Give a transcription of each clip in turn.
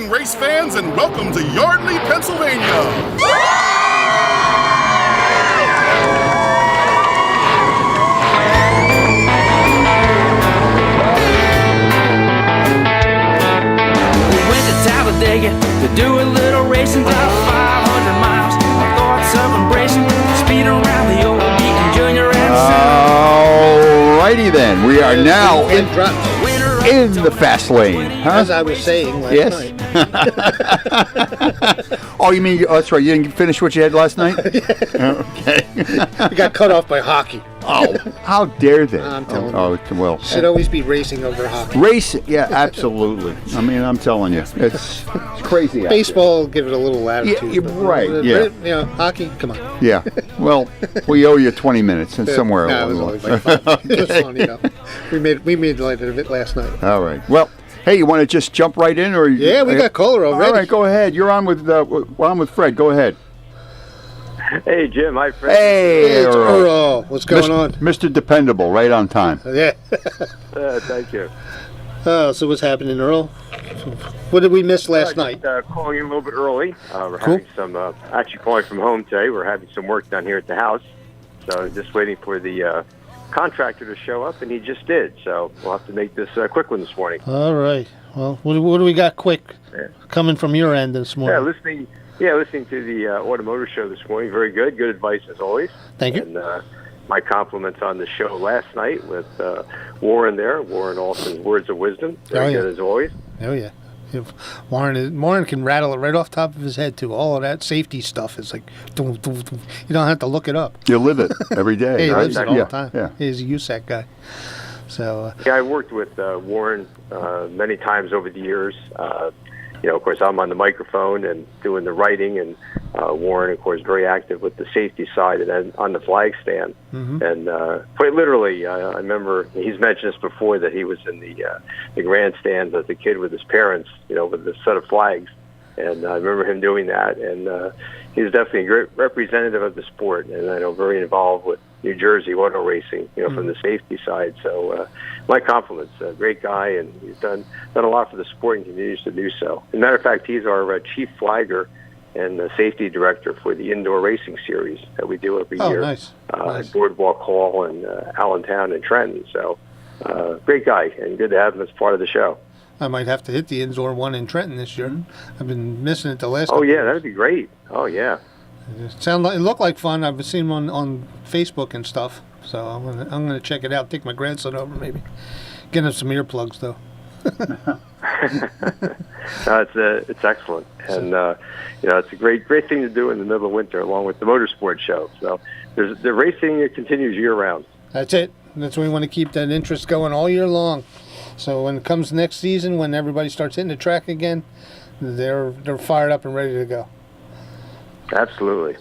evening, race fans, and welcome to Yardley, Pennsylvania. Talladega to do a little racing, drive 500 miles. My thoughts of embracing speed around the old beaten junior and Alrighty then, we are now in the fast lane. Huh? As I was saying last night. Oh, you mean, that's right, you didn't finish what you had last night? Okay. We got cut off by hockey. Oh, how dare they? I'm telling you. Well, should always be racing over hockey. Racing, yeah, absolutely. I mean, I'm telling you, it's crazy. Baseball, give it a little latitude. Yeah, right, yeah. You know, hockey, come on. Yeah, well, we owe you 20 minutes and somewhere along the line. It was fun, you know. We made light of it last night. All right. Well, hey, you want to just jump right in, or? Yeah, we got caller already. All right, go ahead. You're on with. I'm with Fred. Go ahead. Hey, Jim. Hi, Fred. Hey, it's Earl. What's going on? Mr. Dependable, right on time. Yeah. Thank you. So what's happening, Earl? What did we miss last night? Calling in a little bit early. We're Cool. having some, actually calling from home today. We're having some work done here at the house. So just waiting for the contractor to show up, and he just did. So we'll have to make this a quick one this morning. All right. Well, what do we got quick coming from your end this morning? Listening to the automotive show this morning. Very good. Good advice as always. Thank you. And my compliments on the show last night with Warren there. Warren Alston's words of wisdom. Very good as always. Oh, yeah. Warren can rattle it right off the top of his head, too. All of that safety stuff is like, you don't have to look it up. You live it every day. He right? lives it all the time. Yeah. He's a USAC guy. So, I worked with Warren many times over the years. Of course, I'm on the microphone and doing the writing, and Warren, of course, very active with the safety side and then on the flag stand. Mm-hmm. And quite literally, I remember he's mentioned this before, that he was in the grandstands as a kid with his parents, with a set of flags. And I remember him doing that, and he's definitely a great representative of the sport, and I know very involved with New Jersey auto racing, from the safety side. So my compliments, great guy, and he's done a lot for the sport and continues to do so. As a matter of fact, he's our chief flagger and the safety director for the indoor racing series that we do every year. Nice. At Boardwalk Hall in Allentown and Trenton. So great guy, and good to have him as part of the show. I might have to hit the indoor one in Trenton this year. I've been missing it the last. Oh yeah, that'd be great. Oh yeah. It looked like fun. I've seen them on Facebook and stuff. So I'm gonna check it out. Take my grandson over, maybe. Get him some earplugs though. It's excellent, and it's a great thing to do in the middle of winter, along with the motorsport show. So the racing continues year round. That's it. That's why we want to keep that interest going all year long. So when it comes next season, when everybody starts hitting the track again, they're fired up and ready to go. Absolutely.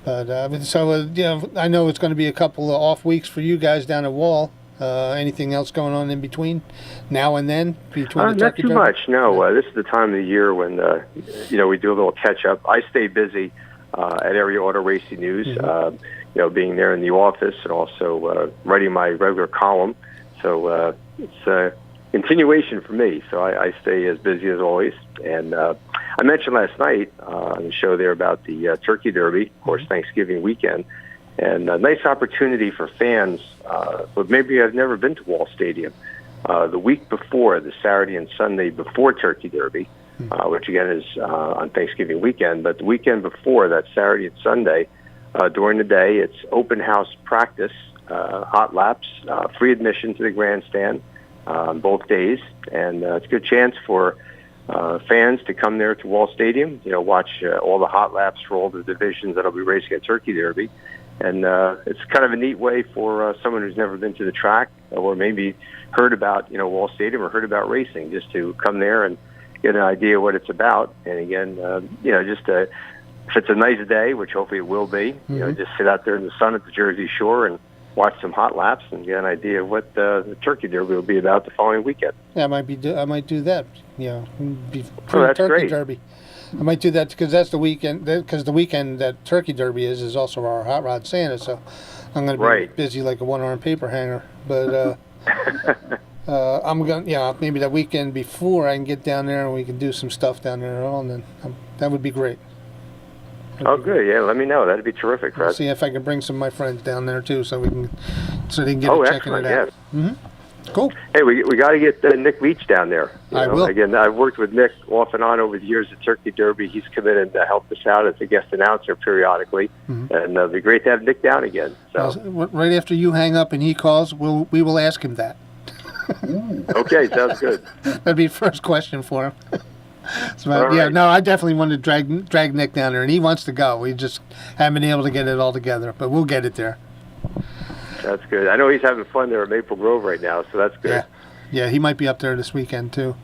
I know it's going to be a couple of off weeks for you guys down at Wall. Anything else going on in between now and then? Not too much. No, this is the time of the year when we do a little catch up. I stay busy at Area Auto Racing News. Mm-hmm. Being there in the office and also writing my regular column. So it's a continuation for me. So I stay as busy as always. And I mentioned last night on the show there about the Turkey Derby, of course, Thanksgiving weekend, and a nice opportunity for fans but maybe have never been to Wall Stadium. The week before, the Saturday and Sunday before Turkey Derby, which again is on Thanksgiving weekend, but the weekend before that, Saturday and Sunday, during the day, it's open house practice, hot laps, free admission to the grandstand on both days, and it's a good chance for fans to come there to Wall Stadium, watch all the hot laps for all the divisions that'll be racing at Turkey Derby. And it's kind of a neat way for someone who's never been to the track or maybe heard about, Wall Stadium or heard about racing, just to come there and get an idea what it's about. And again, if it's a nice day, which hopefully it will be, just sit out there in the sun at the Jersey Shore and watch some hot laps and get an idea of what the Turkey Derby will be about the following weekend. Yeah, I might do that. That's Turkey great. Derby. I might do that because that's the weekend. Because the weekend that Turkey Derby is also our Hot Rod Santa. So I'm going to be busy like a one-arm paper hanger. But I'm going. Yeah, maybe the weekend before I can get down there and we can do some stuff down there, and then that would be great. Oh, good. Yeah, let me know. That'd be terrific, Fred. I'll see if I can bring some of my friends down there too, so they can get checking it out. Yes. Cool. Hey, we got to get Nick Leach down there. I will. Again, I've worked with Nick off and on over the years at Turkey Derby. He's come in and helped us out as a guest announcer periodically, and it'd be great to have Nick down again. So right after you hang up and he calls, we will ask him that. Okay, sounds good. That'd be the first question for him. So, right. No, I definitely want to drag Nick down there, and he wants to go. We just haven't been able to get it all together, but we'll get it there. That's good. I know he's having fun there at Maple Grove right now, so that's good. Yeah, he might be up there this weekend too,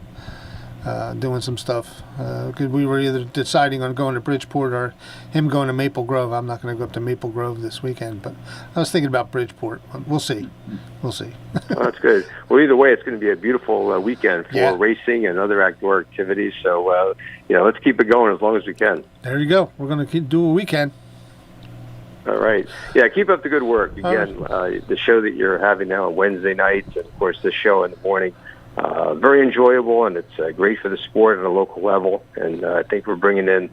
doing some stuff. Because we were either deciding on going to Bridgeport or him going to Maple Grove. I'm not going to go up to Maple Grove this weekend, but I was thinking about Bridgeport. We'll see. Oh, that's good. Well, either way, it's going to be a beautiful weekend for racing and other outdoor activities. So, let's keep it going as long as we can. There you go. We're going to do a weekend. All right. Yeah, keep up the good work. Again, the show that you're having now on Wednesday nights, and, of course, this show in the morning, very enjoyable, and it's great for the sport at a local level. And I think we're bringing in,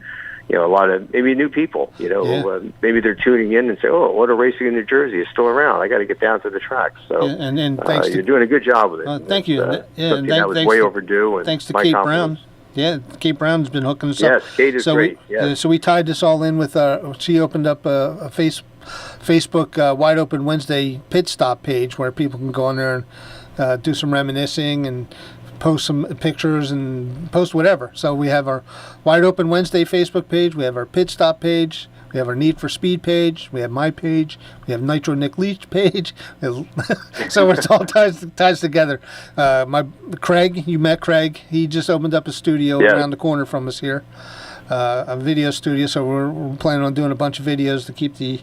a lot of maybe new people, maybe they're tuning in and say, oh, Auto Racing in New Jersey is still around. I got to get down to the track. So and thanks you're doing a good job with it. Thank you. And that was way overdue. And thanks to Kate Brown. Yeah, Kate Brown's been hooking us up. Yes, Kate is great. So we tied this all in with she opened up a Facebook Wide Open Wednesday pit stop page where people can go on there and do some reminiscing and post some pictures and post whatever. So we have our Wide Open Wednesday Facebook page. We have our pit stop page. We have our Need for Speed page. We have my page. We have Nitro Nick Leach page. So it's all ties together. Craig, you met Craig. He just opened up a studio around the corner from us here, a video studio. So we're planning on doing a bunch of videos to keep the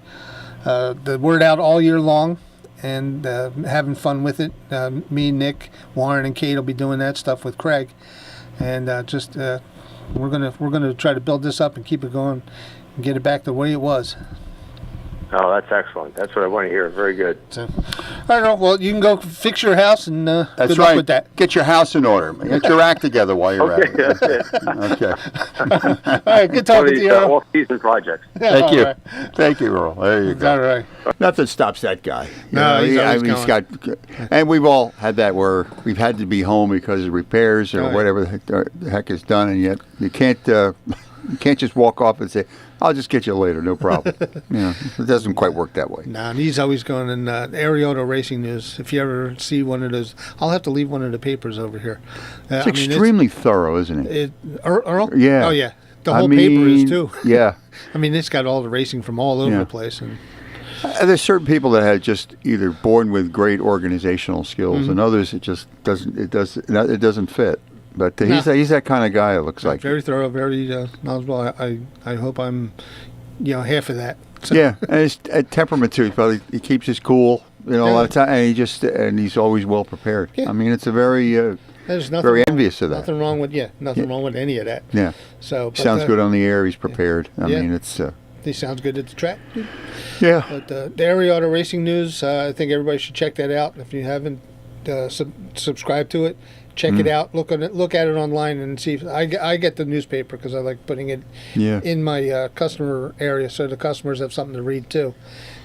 word out all year long and having fun with it. Me, Nick, Warren, and Kate will be doing that stuff with Craig, and we're gonna try to build this up and keep it going. And get it back the way it was. Oh, that's excellent. That's what I want to hear. Very good. So, I don't know. Well, you can go fix your house and good luck with that. Get your house in order. Get your act together while you're at it. That's it. Okay. All right. Good talking to you, Earl. All-season projects. Thank you. Right. Thaning you, Earl. There you go. All right. Nothing stops that guy. He's always going. And we've all had that where we've had to be home because of repairs or whatever the heck is done, and yet you can't just walk off and say, I'll just get you later, no problem. It doesn't quite work that way. No, and he's always going in Ariota Racing News. If you ever see one of those, I'll have to leave one of the papers over here. It's extremely thorough, isn't it? Earl? Yeah. Oh, yeah. The whole paper is, too. Yeah. It's got all the racing from all over the place. And there's certain people that had just either born with great organizational skills, and others it just doesn't fit. But he's that kind of guy, it looks like. Very thorough, very knowledgeable. I hope I'm, half of that. So. Yeah, and his temperament too. He keeps his cool, a lot of time, and he's always well prepared. Yeah. It's a very very envious of that. Nothing wrong with wrong with any of that. Yeah. So sounds good on the air. He's prepared. It's. He sounds good at the track. Yeah. But the Ariota Racing News, I think everybody should check that out. If you haven't subscribed to it. Check it out. Look at it online and see. If I get the newspaper because I like putting it in my customer area so the customers have something to read too,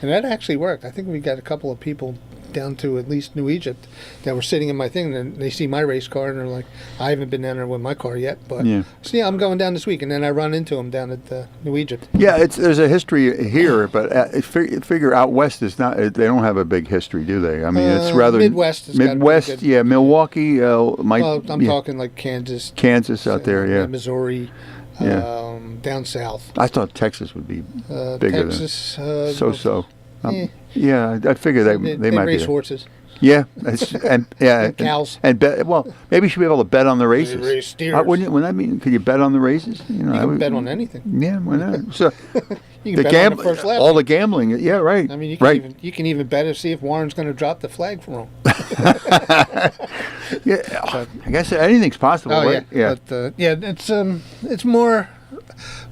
and that actually worked. I think we got a couple of people down to at least New Egypt that were sitting in my thing and they see my race car and they're like, I haven't been down there with my car yet, but I'm going down this week, and then I run into them down at New Egypt. Yeah, there's a history here, but figure out west is not. They don't have a big history, do they? It's rather Midwest. Midwest, Milwaukee. I'm talking like Kansas out there, Missouri. Down south. I thought Texas would be bigger Texas, than so. Yeah, I figure they might race be horses. Yeah, and cows. And bet. Well, maybe you should be able to bet on the races. They race steers. Wouldn't that mean? Could you bet on the races? You can bet on anything. Yeah, why not? So you can bet on the first lap. All the gambling. Yeah, right. You can even bet to see if Warren's going to drop the flag for him. I guess anything's possible. Oh right? yeah. But it's more.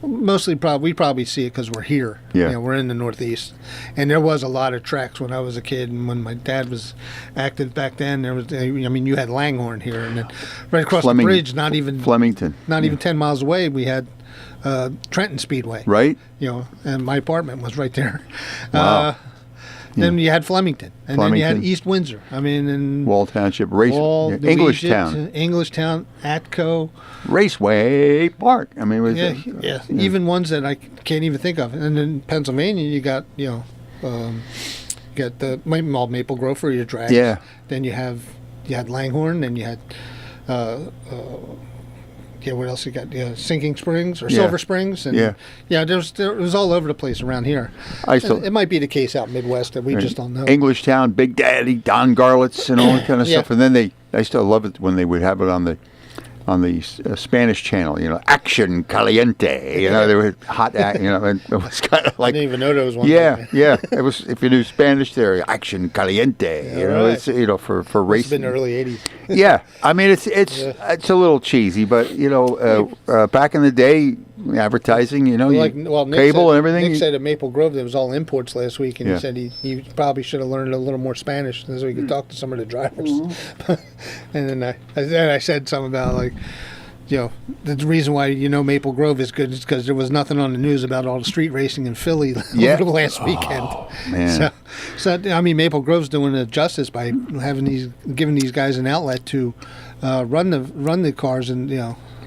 mostly we probably see it because we're here. Yeah. You know, we're in the Northeast, and there was a lot of tracks when I was a kid, and when my dad was active back then. There was, I mean, you had Langhorne here, and then right across the bridge, Flemington, not even 10 miles away, we had Trenton Speedway. right? You know, and my apartment was right there. Wow. Then you had Flemington, and then you had Flemington. East Windsor. I mean, and Wall Township, Wall, Englishtown, Englishtown, Atco. Raceway Park. I mean, it was, Yeah, even ones that I can't even think of. And in Pennsylvania, you got you got the Maple Grove for your drags. Yeah. Then you had Langhorne. Then you had what else you got? Sinking Springs or Silver Springs. And there was all over the place around here. It might be the case out Midwest that we just don't know. Englishtown, Big Daddy, Don Garlits, and all that kind of stuff. And then I still love it when they would have it on the Spanish channel, Action Caliente. They were hot, and it was kind of like. I didn't even know there was one. Yeah. It was, if you knew Spanish there, Action Caliente. It's for racing. It's been the early '80s. Yeah, I mean it's a little cheesy, but back in the day, advertising, Nick cable said, and everything. Nick said at Maple Grove there was all imports last week, and Yeah. he said he probably should have learned a little more Spanish so he could talk to some of the drivers. And then I said something about the reason why Maple Grove is good is because there was nothing on the news about all the street racing in Philly over the last weekend. Man. So I mean, Maple Grove's doing it justice by giving these guys an outlet to run the cars and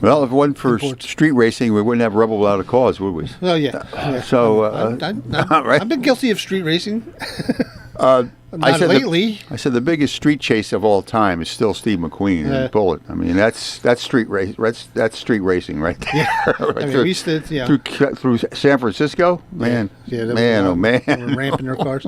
Well, if it wasn't for imports. street racing, we wouldn't have Rebel Without a Cause, would we? Oh yeah. So, right? I've been guilty of street racing. I said lately. I said the biggest street chase of all time is still Steve McQueen and Bullet. I mean, that's street race. That's street racing right there. I mean, we used to, through San Francisco, man. Oh man. They were ramping their cars.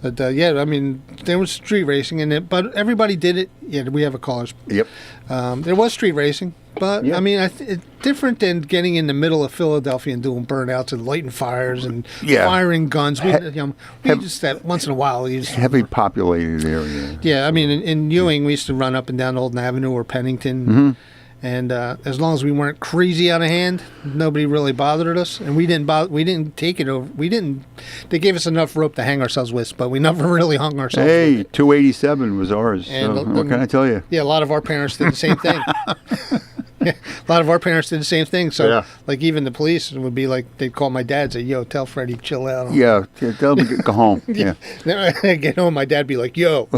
But I mean, there was street racing, but everybody did it. Yeah, we have a callers. Yep. There was street racing, but I mean, it's different than getting in the middle of Philadelphia and doing burnouts and lighting fires and firing guns. We just that once in a while. Heavily populated area. Yeah, I mean, in Ewing, we used to run up and down Olden Avenue or Pennington. And as long as we weren't crazy out of hand, nobody really bothered us, and we didn't take it over. They gave us enough rope to hang ourselves with, but we never really hung ourselves. Hey, with it. 287 was ours. And, so what can I tell you? Yeah, a lot of our parents did the same thing. A lot of our parents did the same thing. So, like, even the police would be like, they'd call my dad and say, "Yo, tell Freddie, chill out." Yeah, tell him to go home. Yeah. Then I get home, my dad'd be like, "Yo."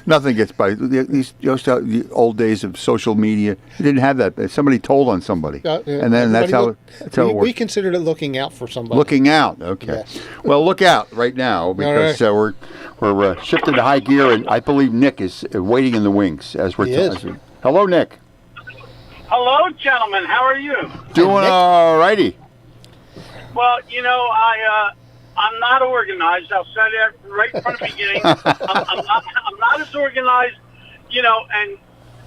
Nothing gets by. The old days of social media, you didn't have that. Somebody told on somebody, and then that's how it worked. We considered it looking out for somebody. Looking out, okay. Yes. Well, look out right now because we're shifting to high gear, and I believe Nick is waiting in the wings as we're talking. Hello, Nick. Hello, gentlemen. How are you? Doing all righty. Well, I'm not organized. I'll say that right from the beginning. I'm not as organized, and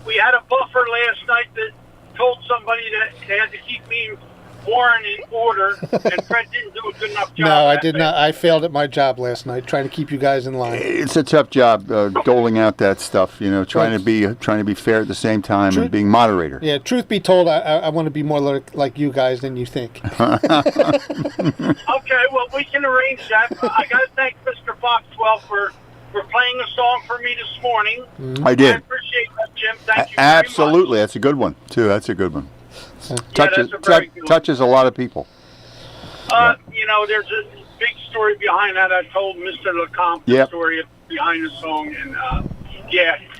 we had a buffer last night that told somebody that they had to keep me and Warren in order, and Fred didn't do a good enough job. No, I did not. I failed at my job last night, trying to keep you guys in line. It's a tough job doling out that stuff, trying to be fair at the same time and being moderator. Yeah, truth be told, I want to be more like you guys than you think. Okay, well, we can arrange that. I got to thank Mr. Foxwell for playing a song for me this morning. I did. I appreciate that, Jim. Thank you Absolutely. very much. That's a good one, too. That's a good one. Touches touches a lot of people. There's a big story behind that. I told Mr. LeCompte the story behind the song, and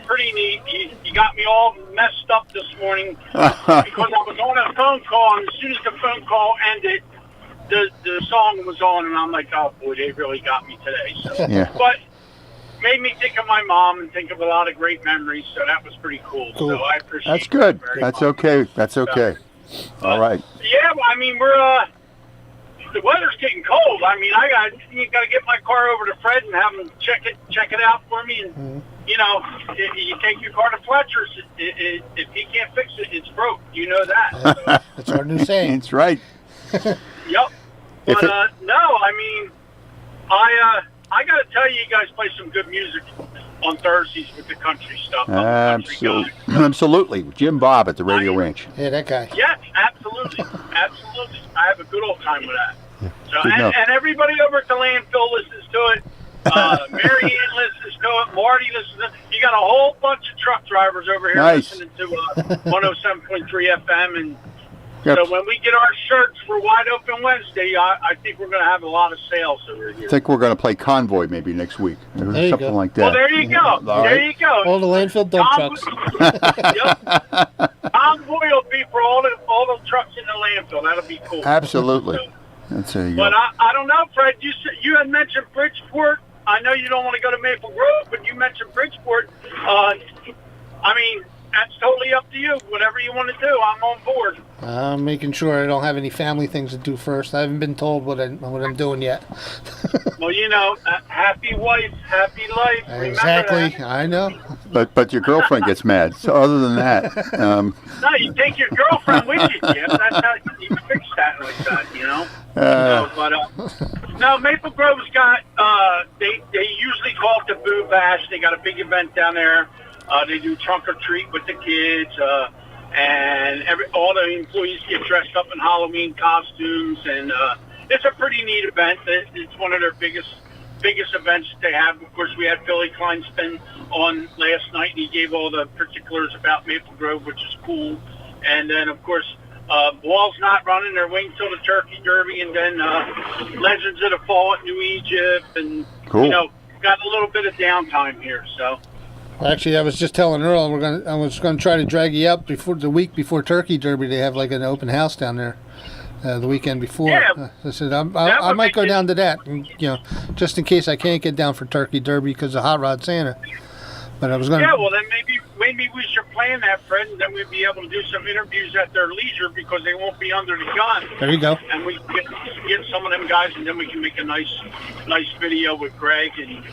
pretty neat. He got me all messed up this morning because I was on a phone call, and as soon as the phone call ended, the song was on, and I'm like, oh boy, they really got me today. So, but made me think of my mom and think of a lot of great memories, so that was pretty cool. So I appreciate That's good. Very That's much. okay. That's okay. All right. Yeah, well, I mean, the weather's getting cold. I mean, you got to get my car over to Fred and have him check it out for me. And if you take your car to Fletcher's, if he can't fix it, it's broke. You know that. That's our new saying. That's right. Yep. But no, I mean, I got to tell you, you guys play some good music on Thursdays with the country stuff. Absolutely. Jim Bob at the Radio Ranch. Yeah, that guy. Yes, absolutely. absolutely. I have a good old time with that. So, Good enough. and everybody over at the landfill listens to it. Mary Ann listens to it. Marty listens to it. You got a whole bunch of truck drivers over here listening to 107.3 FM. And so when we get our shirts for Wide Open Wednesday, I think we're going to have a lot of sales over here. I think we're going to play Convoy maybe next week. Or There you something go. like that. Well, there you go. There you go. All the landfill dump trucks. Yep. Convoy will be for all the trucks in the landfill. That'll be cool. Absolutely. So, That's there you but go. I don't know, Fred. You had mentioned Bridgeport. I know you don't want to go to Maple Grove, but you mentioned Bridgeport. I mean, that's totally up to you. Whatever you want to do, I'm on board. I'm making sure I don't have any family things to do first. I haven't been told what I'm doing yet. Well, happy wife, happy life. Remember Exactly. that. I know. But your girlfriend gets mad. So other than that, No, you take your girlfriend with you, Jim. That's how you fix that like that, No, Maple Grove's got. They usually call it the Boo Bash. They got a big event down there. They do trunk or treat with the kids, and all the employees get dressed up in Halloween costumes, and it's a pretty neat event. It's one of their biggest events that they have. Of course, we had Billy Kleinspin on last night, and he gave all the particulars about Maple Grove, which is cool. And then, of course, Wall's not running. They're waiting till the Turkey Derby, and then Legends of the Fall at New Egypt, and Cool. Got a little bit of downtime here, so. Actually, I was just telling Earl I was gonna try to drag you up the week before Turkey Derby. They have like an open house down there the weekend before. Yeah. I said I might go down to that, and, just in case I can't get down for Turkey Derby because of Hot Rod Santa. But I was gonna. Yeah, well then maybe we should plan that, Fred, and then we'd be able to do some interviews at their leisure because they won't be under the gun. There you go. And we can get some of them guys, and then we can make a nice video with Greg and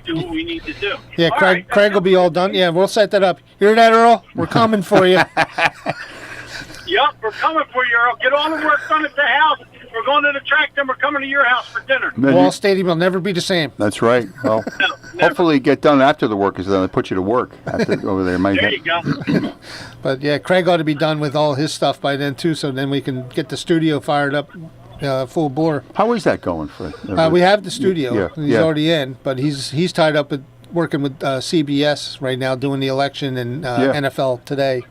do what we need to do. Yeah, All Craig right, will be all done. Yeah, we'll set that up. Hear that, Earl? We're coming for you. Yep, we're coming for you, Earl. Get all the work done at the house. We're going to the track, then we're coming to your house for dinner. Wall Stadium will never be the same. That's right. Well, hopefully get done after the work is done. They put you to work over there. There you go. But yeah, Craig ought to be done with all his stuff by then too, so then we can get the studio fired up full bore. How is that going, Fred? We have the studio. Yeah, He's already in, but he's tied up with working with CBS right now doing the election and NFL Today.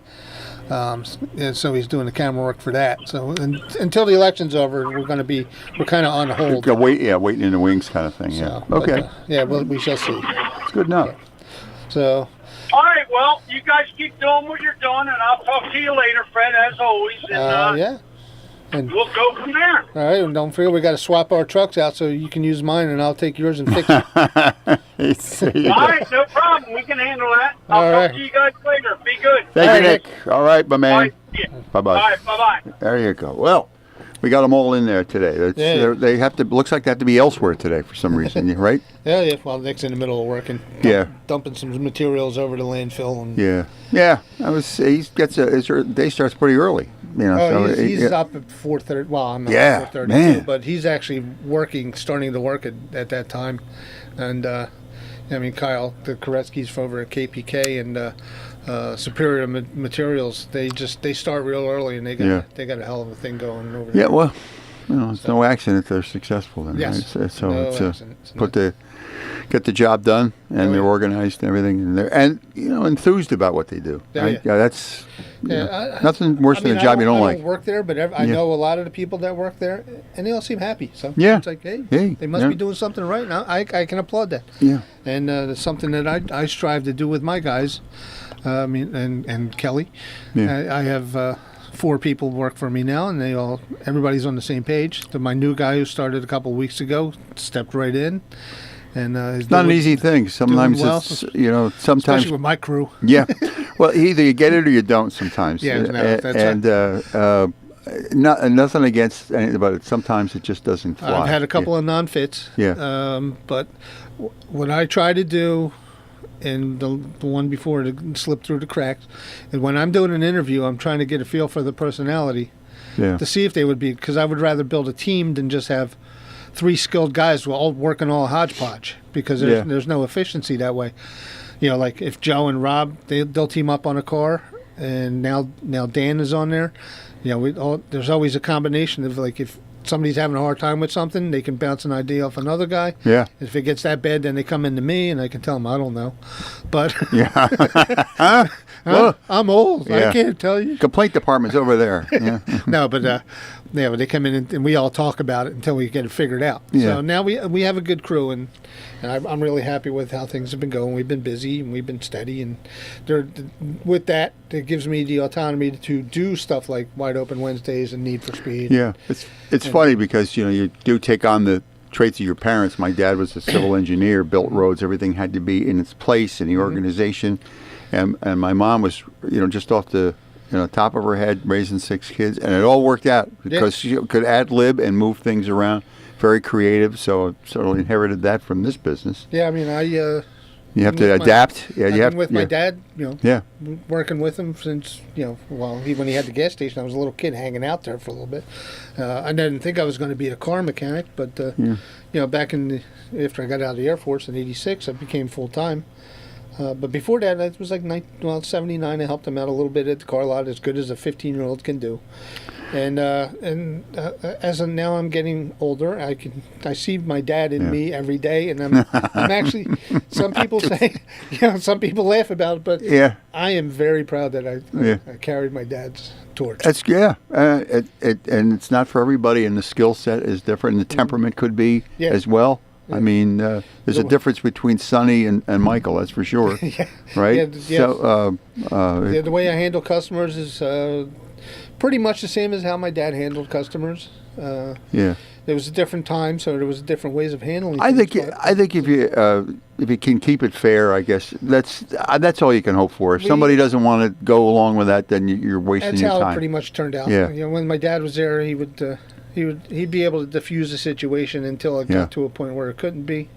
And so he's doing the camera work for that. So until the election's over, we're kind of on hold. Waiting in the wings kind of thing. Yeah. So, Okay. We shall see. It's good enough. So. All right, well, you guys keep doing what you're doing, and I'll talk to you later, Fred, as always. And, And we'll go from there. all right, and don't forget we got to swap our trucks out so you can use mine and I'll take yours and fix it. All right, no problem. We can handle that. I'll talk to you guys later. Be good. Thank you, Nick. All right, my man. All right, yeah. Bye-bye. All right, bye-bye. There you go. Well, we got them all in there today. They have to. Looks like they have to be elsewhere today for some reason, right? Yeah. Well, Nick's in the middle of working. Dumping some materials over to landfill and. Yeah. He gets his day starts pretty early. He's up at 4:30. Well, I'm not 4:30 too, but he's actually starting to work at that time, and Kyle, the Koretsky's over at KPK and Superior Materials. They start real early and they got a hell of a thing going over there. Yeah, well, it's no accident they're successful. Then, yes, right? So no it's accident. Get the job done, and they're organized and everything, and they're enthused about what they do. Right? That's nothing worse than a job you don't like. I don't work there, but I know a lot of the people that work there, and they all seem happy. So it's like, hey, they must be doing something right. Now I can applaud that. Yeah, and it's something that I strive to do with my guys. And Kelly. Yeah. I have 4 people work for me now, and everybody's on the same page. My new guy who started a couple of weeks ago stepped right in. And it's not an easy thing. Sometimes it's sometimes especially with my crew. Yeah, well, either you get it or you don't. Sometimes. Yeah, that's right. Nothing against anything, but sometimes it just doesn't fly. I've had a couple of non-fits. Yeah. But what I try to do, and the one before to slip through the cracks, and when I'm doing an interview, I'm trying to get a feel for the personality. Yeah. To see if they would be, because I would rather build a team than just have 3 skilled guys all working all hodgepodge, because there's no efficiency that way. Like if Joe and Rob they'll team up on a car, and now Dan is on there. There's always a combination of, like, if somebody's having a hard time with something, they can bounce an idea off another guy. Yeah. If it gets that bad, then they come into me, and I can tell them I don't know. But Yeah. I'm old. Yeah. I can't tell you. Complaint department's over there. Yeah. No, but they come in and we all talk about it until we get it figured out. Yeah. So now we have a good crew, and I'm really happy with how things have been going. We've been busy and we've been steady, and with that, it gives me the autonomy to do stuff like Wide Open Wednesdays and Need for Speed. Yeah. It's funny because you do take on the traits of your parents. My dad was a civil engineer, built roads. Everything had to be in its place in the organization, and my mom was just off the top of her head, raising 6 kids, and it all worked out because she could ad lib and move things around. Very creative, so I sort of inherited that from this business. Yeah, I mean, you have to adapt. I've been with my dad, Yeah. working with him since, when he had the gas station. I was a little kid hanging out there for a little bit. I didn't think I was going to be a car mechanic, but, back after I got out of the Air Force in '86, I became full-time. But before that, it was like 79. I helped him out a little bit at the car lot, as good as a 15-year-old can do. And as of now, I'm getting older. I see my dad in me every day, and I'm actually. Some people say, some people laugh about it, but I am very proud that I carried my dad's torch. That's and it's not for everybody, and the skill set is different, and the temperament could be as well. Yeah. I mean, there's a difference between Sonny and Michael, that's for sure. Right? So, the way I handle customers is pretty much the same as how my dad handled customers. It was a different time, so there was different ways of handling. I think if you can keep it fair, I guess that's all you can hope for. If somebody doesn't want to go along with that, then you're wasting your time. That's how it pretty much turned out. Yeah. When my dad was there, he'd be able to diffuse the situation until it got to a point where it couldn't be.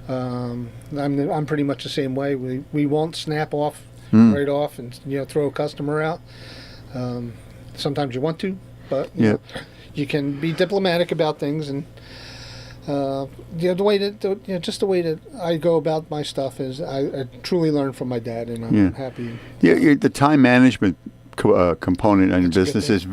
I'm pretty much the same way. We won't snap off right off and throw a customer out. Sometimes you want to, but you can be diplomatic about things, and the way that I go about my stuff is I truly learned from my dad, and I'm happy. The time management component in business is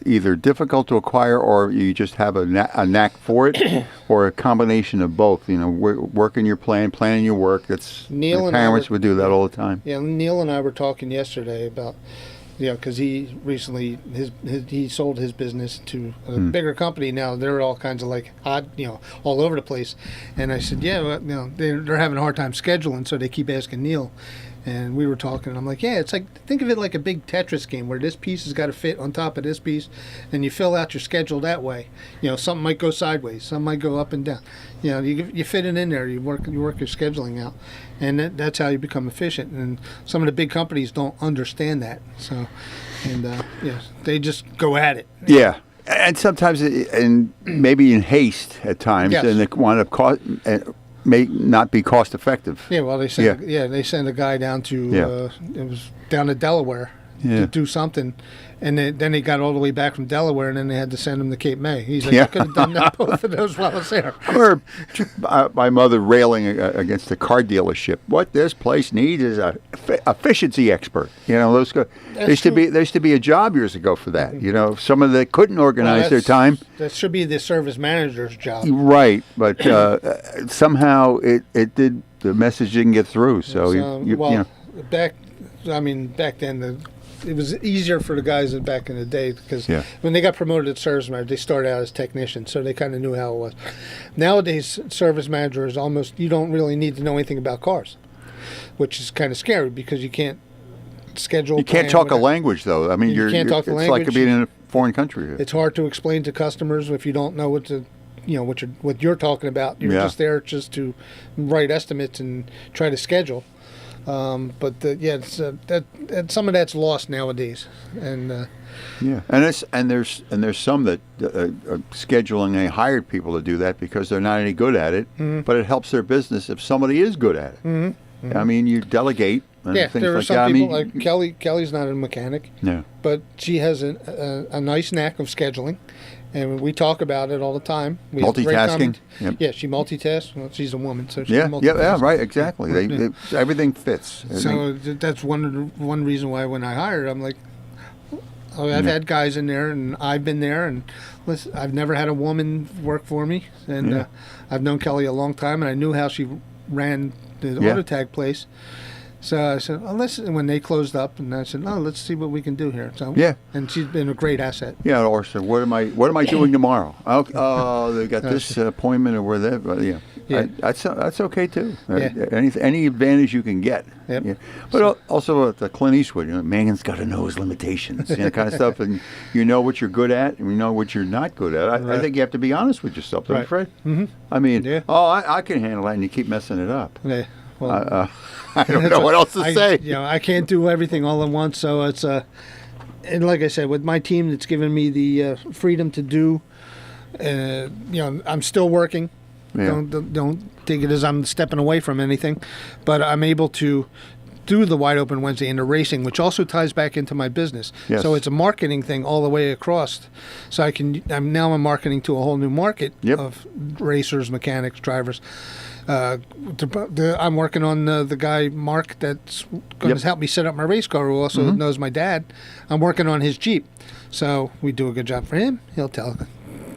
either difficult to acquire, or you just have a knack for it, or a combination of both. Working your plan, planning your work. That's my parents would do that all the time. Yeah, Neil and I were talking yesterday about. Because he recently he sold his business to a bigger company. Now they're all kinds of like odd, all over the place. And I said, they're having a hard time scheduling, so they keep asking Neil. And we were talking, and I'm like, it's like, think of it like a big Tetris game where this piece has got to fit on top of this piece, and you fill out your schedule that way. Something might go sideways, some might go up and down. You fit it in there. You work your scheduling out, and that's how you become efficient. And some of the big companies don't understand that. So, they just go at it. Yeah. And sometimes, and maybe in haste at times, and they wind up may not be cost effective. Yeah, well, they send a guy down to it was down to Delaware to do something, and then they got all the way back from Delaware, and then they had to send him to Cape May. He's like, I could have done that both of those while I was there. Or my mother railing against the car dealership. What this place needs is a efficiency expert. Those there used to be a job years ago for that. Some of them couldn't organize their time. That should be the service manager's job. Right, but somehow it did. The message didn't get through. So back then it was easier for the guys back in the day, because when they got promoted to service manager, they started out as technicians, so they kind of knew how it was. Nowadays, service manager is you don't really need to know anything about cars, which is kind of scary because you can't schedule. You can't talk a language, though. I mean, you can't talk the language. It's like being in a foreign country. It's hard to explain to customers if you don't know what you're talking about. You're just there just to write estimates and try to schedule. But some of that's lost nowadays, and there's some that scheduling. They hired people to do that because they're not any good at it, but it helps their business if somebody is good at it. I mean, you delegate, and Yeah, things there are like some that. people like Kelly. Kelly's not a mechanic, no. but she has a nice knack of scheduling, and we talk about it all the time. We have great Multitasking. Yep. Yeah, she multitasks. Well, she's a woman, so she Yeah, multitasks. right, exactly. Everything fits. So that's one reason why when I hired, I'm like, I've had guys in there, and I've been there, and listen, I've never had a woman work for me, and I've known Kelly a long time, and I knew how she ran the auto tag place. So I said, when they closed up, and I said, let's see what we can do here. So and she's been a great asset. Yeah, or so what am I doing tomorrow? Oh, they got this appointment or whatever. Yeah. That's okay too. Any advantage you can get. Yep. Yeah. But also the Clint Eastwood, man's got to know his limitations, kind of stuff, and you know what you're good at, and you know what you're not good at. I think you have to be honest with yourself, don't you, Fred? Mm-hmm. I mean, I can handle that, and you keep messing it up. Yeah. Well, I don't know what else to say. I can't do everything all at once, so it's and like I said, with my team, it's given me the freedom to do. I'm still working. Yeah. Don't take it as I'm stepping away from anything, but I'm able to do the Wide Open Wednesday and the racing, which also ties back into my business. Yes. So it's a marketing thing all the way across. So I'm marketing to a whole new market of racers, mechanics, drivers. I'm working on the guy Mark that's going to help me set up my race car, who also knows my dad. I'm working on his Jeep, so we do a good job for him. He'll tell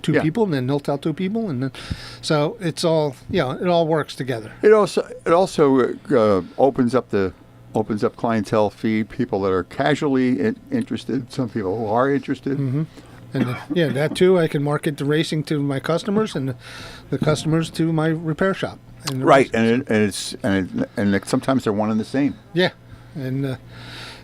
two people, and then he'll tell two people, and then so it's all it all works together. It also opens up clientele feed, people that are casually interested, some people who are interested. Mm-hmm. And that too, I can market the racing to my customers and the customers to my repair shop. Right, and sometimes they're one and the same. Yeah, and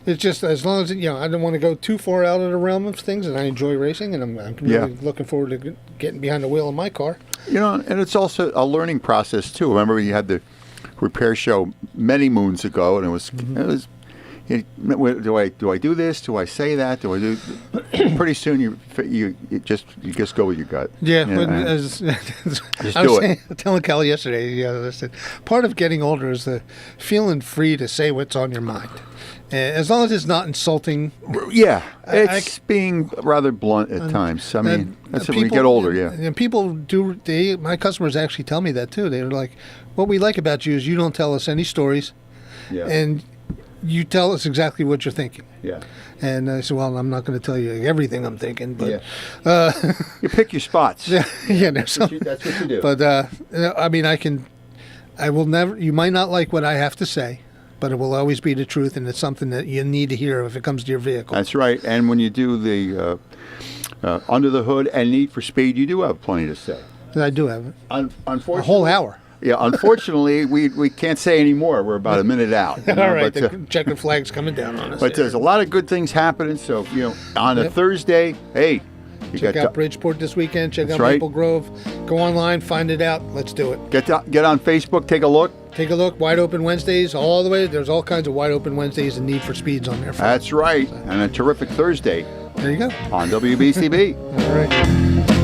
it's just as long as I don't want to go too far out of the realm of things, and I enjoy racing, and I'm really looking forward to getting behind the wheel of my car. And it's also a learning process too. Remember, you had the repair show many moons ago, and it was. Do I do this? Do I say that? Do I do? Pretty soon you just go with your gut. Yeah, just do it. Telling Kelly yesterday, I said part of getting older is the feeling free to say what's on your mind, as long as it's not insulting. Yeah, it's being rather blunt at times. I mean, that's when you get older. Yeah, and people do. My customers actually tell me that too. They're like, "What we like about you is you don't tell us any stories, and you tell us exactly what you're thinking." Yeah. And I said, well, I'm not going to tell you everything I'm thinking, but you pick your spots. That's what you do. But I mean, I will never. You might not like what I have to say, but it will always be the truth, and it's something that you need to hear if it comes to your vehicle. That's right. And when you do the under the hood and Need for Speed, you do have plenty to say. I do have it. Unfortunately, a whole hour. Yeah, unfortunately, we can't say any more. We're about a minute out. All right, the checkered flag's coming down on us. But there's a lot of good things happening. So, on a Thursday, hey. Check out Bridgeport this weekend. Check out Maple Grove. Go online, find it out. Let's do it. Get on Facebook, take a look. Take a look. Wide Open Wednesdays, all the way. There's all kinds of Wide Open Wednesdays and Need for Speeds on there. That's right. And a terrific Thursday. There you go. On WBCB. All right.